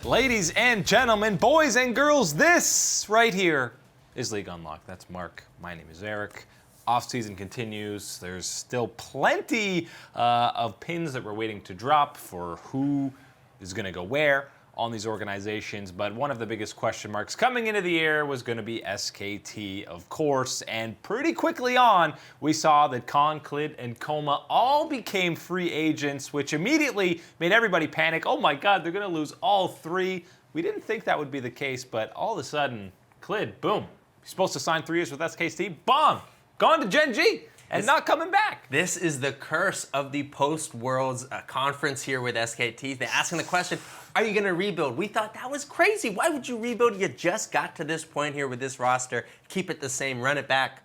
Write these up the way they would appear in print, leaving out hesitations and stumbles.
Ladies and gentlemen, boys and girls, this right here is League Unlocked. That's Mark. My name is Eric. Off-season continues. There's still plenty of pins that we're waiting to drop for who is going to go where on these organizations, but one of the biggest question marks coming into the year was going to be SKT, of course, and pretty quickly on, we saw that Con, Clid, and Coma all became free agents, which immediately made everybody panic. Oh my God, they're going to lose all three. We didn't think that would be the case, but all of a sudden, Clid, boom, he's supposed to sign 3 years with SKT, bomb, gone to Gen G. And not coming back. This is the curse of the post-Worlds conference here with SKT. They're asking the question, are you going to rebuild? We thought that was crazy. Why would you rebuild? You just got to this point here with this roster. Keep it the same, run it back.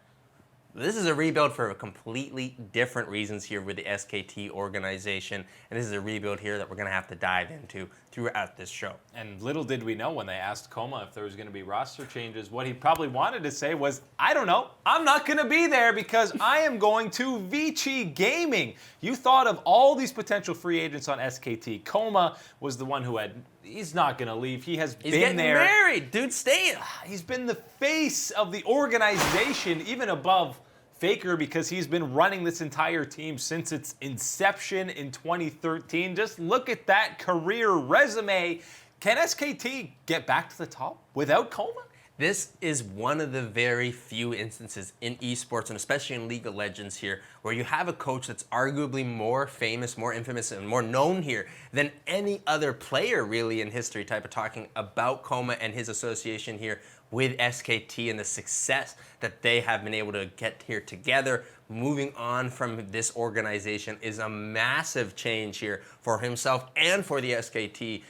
This is a rebuild for completely different reasons here with the SKT organization. And this is a rebuild here that we're going to have to dive into throughout this show. And little did we know when they asked Coma if there was going to be roster changes, what he probably wanted to say was, I don't know, I'm not going to be there because I am going to Vici Gaming. You thought of all these potential free agents on SKT. Coma was the one who he's not going to leave. He has been there. He's getting married. Dude, stay. He's been the face of the organization, even above Faker, because he's been running this entire team since its inception in 2013. Just look at that career resume. Can SKT get back to the top without Coma? This is one of the very few instances in esports, and especially in League of Legends here, where you have a coach that's arguably more famous, more infamous, and more known here than any other player really in history, type of talking about Coma and his association here with SKT and the success that they have been able to get here together. Moving on from this organization is a massive change here for himself and for the SKT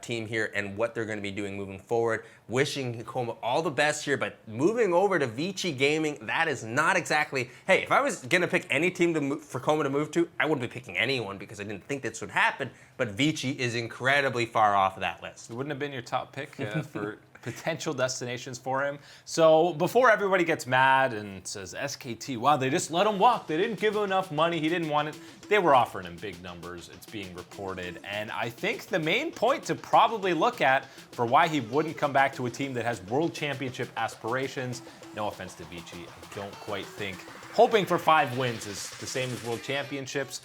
team here and what they're going to be doing moving forward. Wishing Coma all the best here, but moving over to Vici Gaming, that is not exactly, hey, if I was going to pick any team for Coma to move to, I wouldn't be picking anyone because I didn't think this would happen, but Vici is incredibly far off of that list. It wouldn't have been your top pick for potential destinations for him. So before everybody gets mad and says SKT, wow, they just let him walk. They didn't give him enough money. He didn't want it. They were offering him big numbers. It's being reported. And I think the main point to probably look at for why he wouldn't come back to a team that has world championship aspirations, no offense to Vici, I don't quite think hoping for 5 wins is the same as world championships.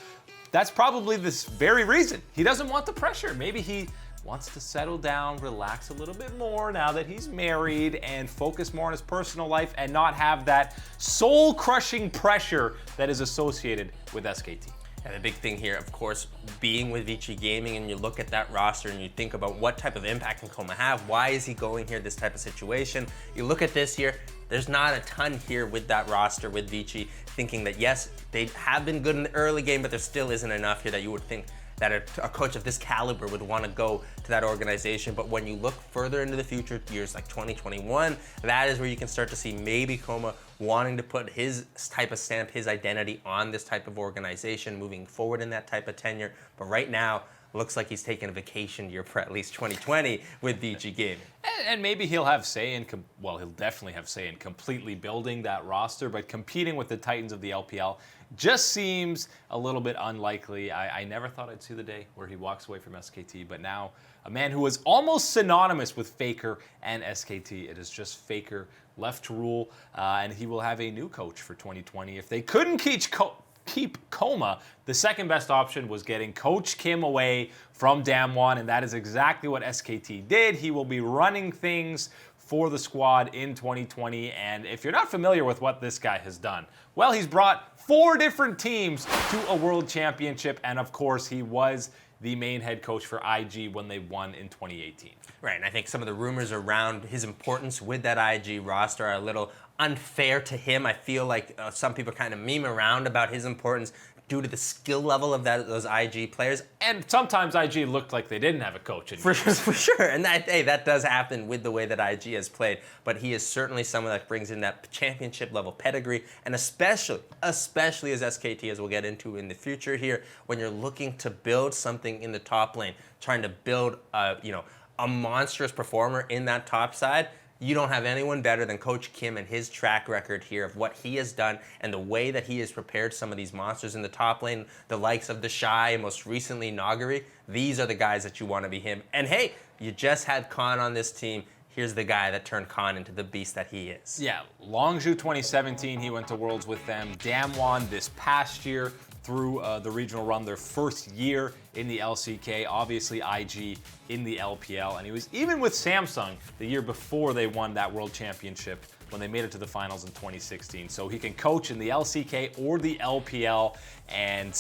That's probably this very reason. He doesn't want the pressure. Maybe he wants to settle down, relax a little bit more now that he's married, and focus more on his personal life and not have that soul-crushing pressure that is associated with SKT. And the big thing here, of course, being with Vici Gaming, and you look at that roster and you think about what type of impact can Coma have, why is he going here, this type of situation. You look at this here, there's not a ton here with that roster with Vici, thinking that yes, they have been good in the early game, but there still isn't enough here that you would think that a coach of this caliber would want to go to that organization. But when you look further into the future, years like 2021, that is where you can start to see maybe Coma wanting to put his type of stamp, his identity on this type of organization moving forward in that type of tenure. But right now, looks like he's taking a vacation year for at least 2020 with Vici Gaming. And maybe he'll have say in, well, he'll definitely have say in completely building that roster, but competing with the Titans of the LPL just seems a little bit unlikely. I never thought I'd see the day where he walks away from SKT, but now a man who was almost synonymous with Faker and SKT, it is just Faker left to rule, and he will have a new coach for 2020. If they couldn't keep Coma, the second best option was getting Coach Kim away from Damwon, and that is exactly what SKT did. He will be running things for the squad in 2020, and if you're not familiar with what this guy has done, well, he's brought 4 different teams to a world championship, and of course, he was the main head coach for IG when they won in 2018. Right, and I think some of the rumors around his importance with that IG roster are a little unfair to him. I feel like some people kind of meme around about his importance due to the skill level of those IG players. And sometimes IG looked like they didn't have a coach anymore. For sure, and that does happen with the way that IG has played, but he is certainly someone that brings in that championship level pedigree, and especially as SKT, as we'll get into in the future here, when you're looking to build something in the top lane, trying to build a monstrous performer in that top side, you don't have anyone better than Coach Kim and his track record here of what he has done and the way that he has prepared some of these monsters in the top lane, the likes of Deshai and most recently Nagari. These are the guys that you want to be him. And hey, you just had Khan on this team. Here's the guy that turned Khan into the beast that he is. Yeah, Longzhou 2017, he went to Worlds with them. Damwon this past year through the regional run, their first year in the LCK, obviously IG in the LPL, and he was even with Samsung the year before they won that World Championship when they made it to the finals in 2016. So he can coach in the LCK or the LPL, and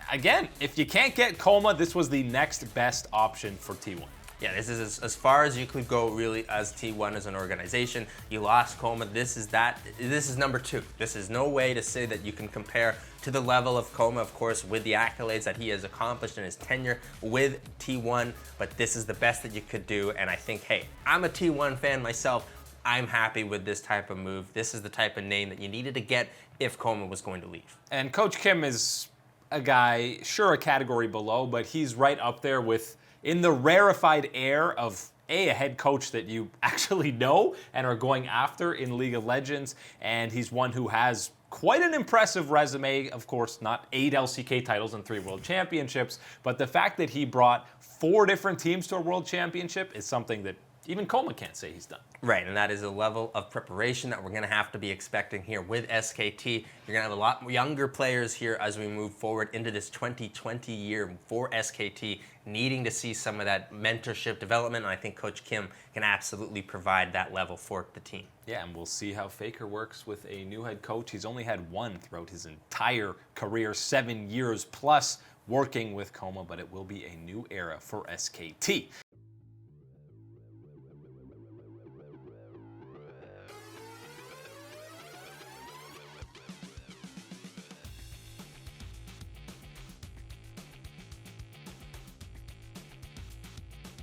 again, if you can't get Coma, this was the next best option for T1. Yeah, this is as far as you could go really as T1 as an organization. You lost Coma. This is number 2. This is no way to say that you can compare to the level of Coma, of course, with the accolades that he has accomplished in his tenure with T1, but this is the best that you could do, and I think, hey, I'm a T1 fan myself. I'm happy with this type of move. This is the type of name that you needed to get if Coma was going to leave. And Coach Kim is a guy, sure, a category below, but he's right up there with, in the rarefied air of a head coach that you actually know and are going after in League of Legends, and he's one who has quite an impressive resume. Of course, not 8 LCK titles and 3 World Championships, but the fact that he brought 4 different teams to a World Championship is something that even Coma can't say he's done. Right, and that is a level of preparation that we're going to have to be expecting here with SKT. You're going to have a lot younger players here as we move forward into this 2020 year for SKT, needing to see some of that mentorship development, and I think Coach Kim can absolutely provide that level for the team. Yeah, and we'll see how Faker works with a new head coach. He's only had one throughout his entire career, 7 years plus working with Coma, but it will be a new era for SKT.